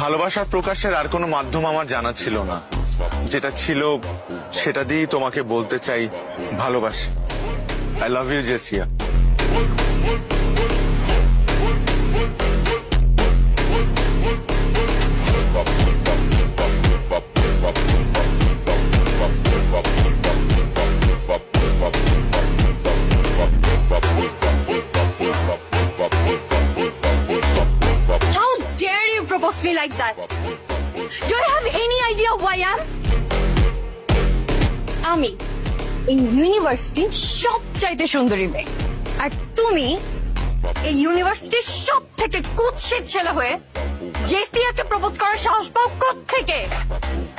ভালোবাসার প্রকাশের আর কোনো মাধ্যম আমার জানা ছিল না, যেটা ছিল সেটা দিয়েই তোমাকে বলতে চাই ভালোবাসি। I love you Jessia. Me like that. Do you have any idea who I am? আমি এই ইউনিভার্সিটির সবচাইতে সুন্দরী মেয়ে, আর তুমি এই ইউনিভার্সিটির সব থেকে কুৎসিত ছেলে হয়ে জেসিয়াকে প্রপোজ করার সাহস পাও কোত্থেকে?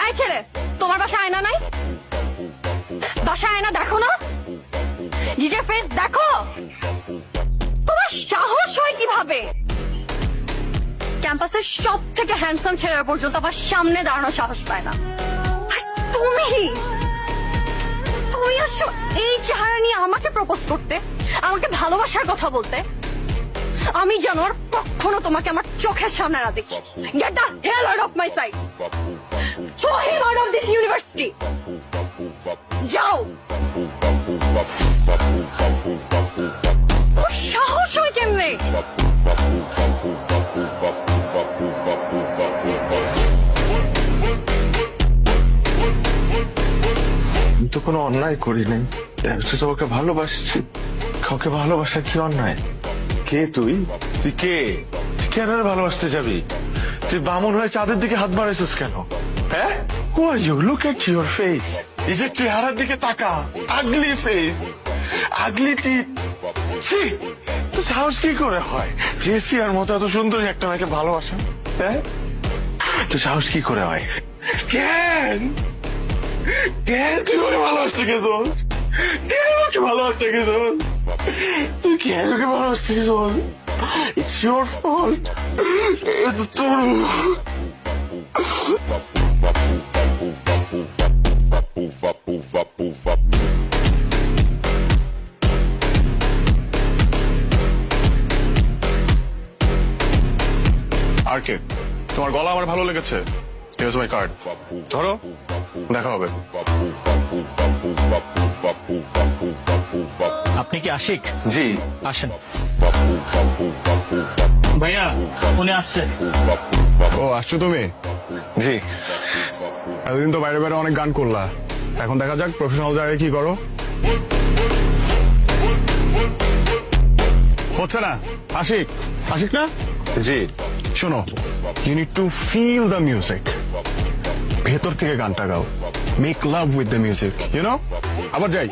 এই ছেলে, তোমার বাসায় আয়না নাই? বাসায় আয়না দেখো না? নিজের ফেস দেখো। তোমার সাহস হয় কিভাবে ক্যাম্পাসের সব থেকে হ্যান্ডসাম ছেলেরা পর্যন্ত আমার সামনে দাঁড়ানোর সাহস পায় না? তুমি তুমি আসো এই চেহারা নিয়ে আমাকে প্রপোজ করতে, আমাকে ভালোবাসার কথা বলতে? আমি যেন আর কখনো তোমাকে আমার চোখের সামনে না দেখি। Get the hell out of my sight. Throw him out of this university. যাও। ওর সাহস হয় কেমনে? তো কোনো অন্যায় করি নাই, তোমাকে ভালোবাসছি। কাউকে ভালোবাসা কি অন্যায়? কে তুই? তুই কে? তুই কেন ভালোবাসতে যাবি? তুই বামন হয়ে চাঁদের দিকে হাত বাড়াইছিস কেন? হ্যাঁ, who are you? Look at your face. নিজের চেহারার দিকে তাকা। Ugly face, ugly teeth. তো সাহস কি করে হয় জেসিয়ার মতো এত সুন্দরী একটা মেয়েকে ভালোবাসা? হ্যাঁ, তো সাহস কি করে হয়? কেন কেন তুই ওকে ভালোবাসতে গেছোস? কেন ওকে ভালোবাসতে গেছোস? তুই কেন ওকে ভালোবাসতে গেছোস? It's your fault. তোর আর কে? তোমার গলা আমার ভালো লেগেছে। Here's my card. ধরো, দেখা হবে। আপনি কি আশিক? জি। আসেন ভাইয়া, উনি আসছেন। ও, আসছো তুমি? জি। এতদিন তো বাইরে বাইরে অনেক গান করলা, এখন দেখা যাক প্রফেশনাল জায়গায় কি করো। হচ্ছে না? আশিক, আশিক না? জি। শোনো, you need to feel the music. ভেতর থেকে গানটা গাও। Make love with the music, you know? আবার যাই।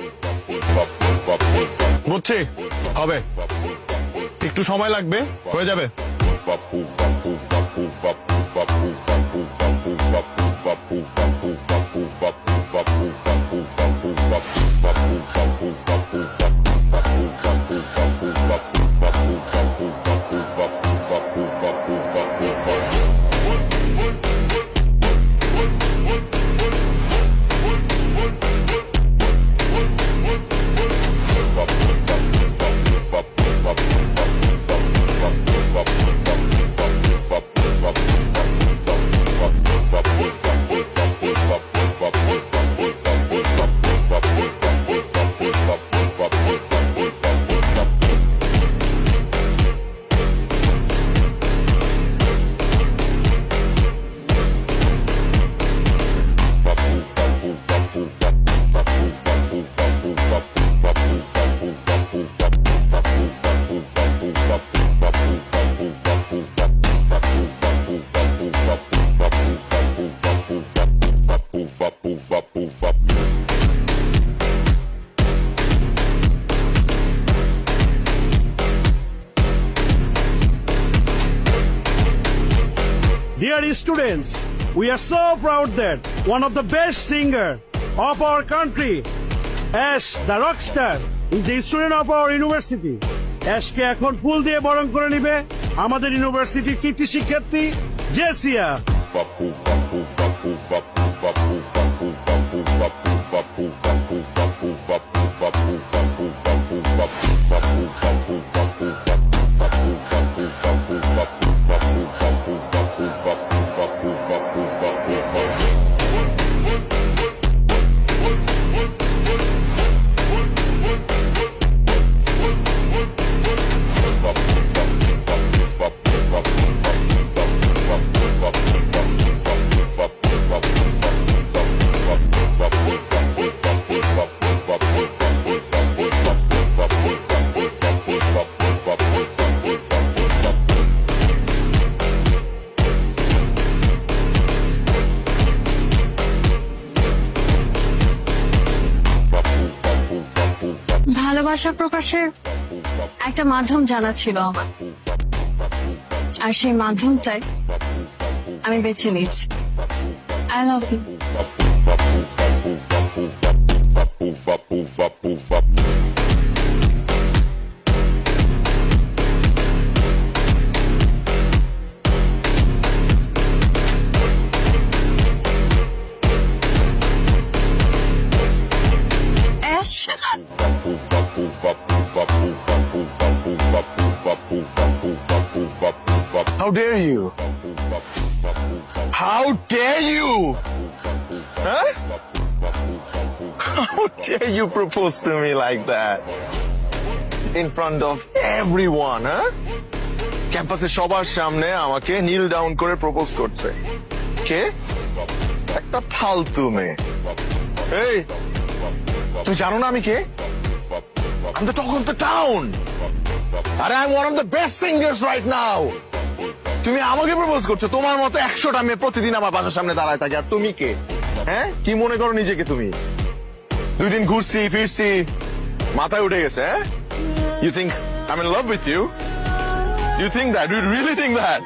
বুঝছি, হবে, একটু সময় লাগবে, হয়ে যাবে। Dear students, we are so proud that one of the best singer of our country, Ash the Rockstar, is the student of our university. Ashকে এখন ফুল দিয়ে বরণ করে নিবে আমাদের ইউনিভার্সিটির কৃতি শিক্ষার্থী জেসিয়া। ভালোবাসা প্রকাশের একটা মাধ্যম জানা ছিল আমার, আর সেই মাধ্যমটাই আমি বেছে নিয়েছি। I love you. How dare you? How dare you? Huh? How dare you propose to me like that? In front of everyone, huh? ক্যাম্পাসে সবার সামনে আমাকে নীল ডাউন করে প্রপোজ করছে। কে? একটা ফালতু মেয়ে। এই, তুমি জানো না আমি কে? I'm the talk of the town. আরে I'm one of the best singers right now. তুমি আমাকে প্রপোজ করছো? তোমার মতো 100টা মেয়ে প্রতিদিন আমার বাসার সামনে দাঁড়ায় থাকে, আর তুমি কে? হ্যাঁ, কি মনে করো নিজেকে তুমি? 2 দিন ঘুরছি ফিরছি, মাথায় উঠে গেছে। হ্যাঁ, you think I'm in love with you? You think that? Do you really think that?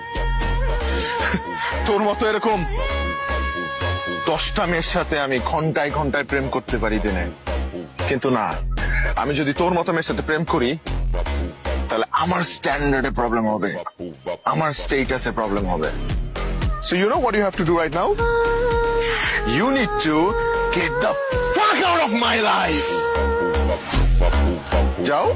তোর মতো এরকম 10টা মেয়ের সাথে আমি ঘন্টায় ঘন্টায় প্রেম করতে পারি দিনে, কিন্তু না, আমি যদি তোর মতো মেয়ের সাথে প্রেম করি তাহলে আমার স্ট্যান্ডার্ডে প্রবলেম হবে, আমার স্টেটাসে প্রবলেম হবে। So you know what you have to do right now? You need to get the fuck out of my life. যাও।